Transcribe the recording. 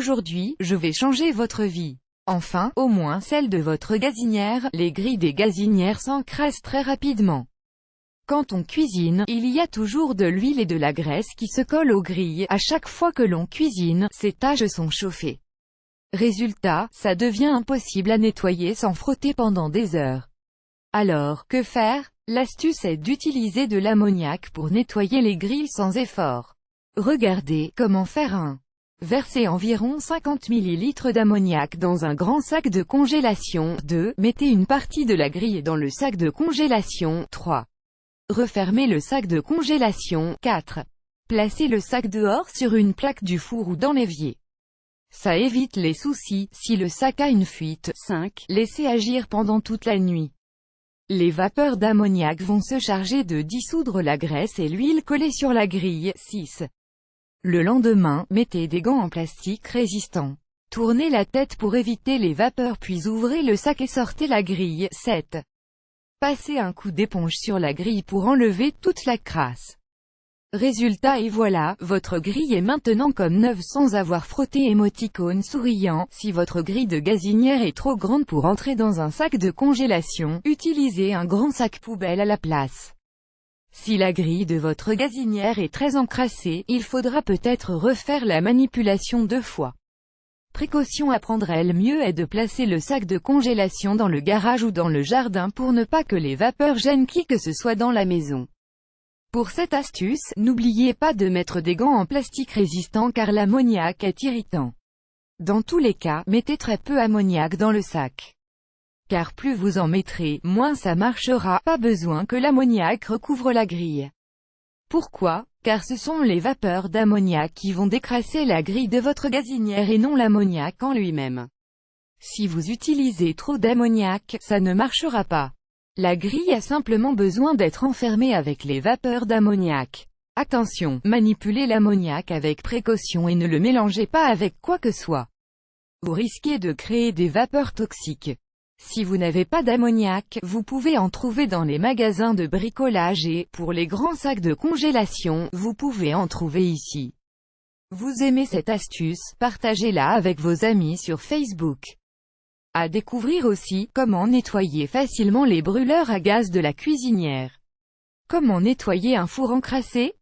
Aujourd'hui, je vais changer votre vie. Enfin, au moins celle de votre gazinière. Les grilles des gazinières s'encrassent très rapidement. Quand on cuisine, il y a toujours de l'huile et de la graisse qui se collent aux grilles. À chaque fois que l'on cuisine, ces taches sont chauffées. Résultat, ça devient impossible à nettoyer sans frotter pendant des heures. Alors, que faire? L'astuce est d'utiliser de l'ammoniac pour nettoyer les grilles sans effort. Regardez comment faire un. Versez environ 50 ml d'ammoniac dans un grand sac de congélation. 2. Mettez une partie de la grille dans le sac de congélation. 3. Refermez le sac de congélation. 4. Placez le sac dehors sur une plaque du four ou dans l'évier. Ça évite les soucis si le sac a une fuite. 5. Laissez agir pendant toute la nuit. Les vapeurs d'ammoniac vont se charger de dissoudre la graisse et l'huile collée sur la grille. 6. Le lendemain, mettez des gants en plastique résistants. Tournez la tête pour éviter les vapeurs puis ouvrez le sac et sortez la grille. 7. Passez un coup d'éponge sur la grille pour enlever toute la crasse. Résultat et voilà, votre grille est maintenant comme neuve sans avoir frotté. Émoticône souriant. Si votre grille de gazinière est trop grande pour entrer dans un sac de congélation, utilisez un grand sac poubelle à la place. Si la grille de votre gazinière est très encrassée, il faudra peut-être refaire la manipulation 2 fois. Précaution à prendre. Le mieux est de placer le sac de congélation dans le garage ou dans le jardin pour ne pas que les vapeurs gênent qui que ce soit dans la maison. Pour cette astuce, n'oubliez pas de mettre des gants en plastique résistants car l'ammoniac est irritant. Dans tous les cas, mettez très peu d'ammoniac dans le sac. Car plus vous en mettrez, moins ça marchera. Pas besoin que l'ammoniac recouvre la grille. Pourquoi? Car ce sont les vapeurs d'ammoniac qui vont décrasser la grille de votre gazinière et non l'ammoniac en lui-même. Si vous utilisez trop d'ammoniac, ça ne marchera pas. La grille a simplement besoin d'être enfermée avec les vapeurs d'ammoniac. Attention, manipulez l'ammoniac avec précaution et ne le mélangez pas avec quoi que ce soit. Vous risquez de créer des vapeurs toxiques. Si vous n'avez pas d'ammoniac, vous pouvez en trouver dans les magasins de bricolage et, pour les grands sacs de congélation, vous pouvez en trouver ici. Vous aimez cette astuce, partagez-la avec vos amis sur Facebook. À découvrir aussi, comment nettoyer facilement les brûleurs à gaz de la cuisinière. Comment nettoyer un four encrassé?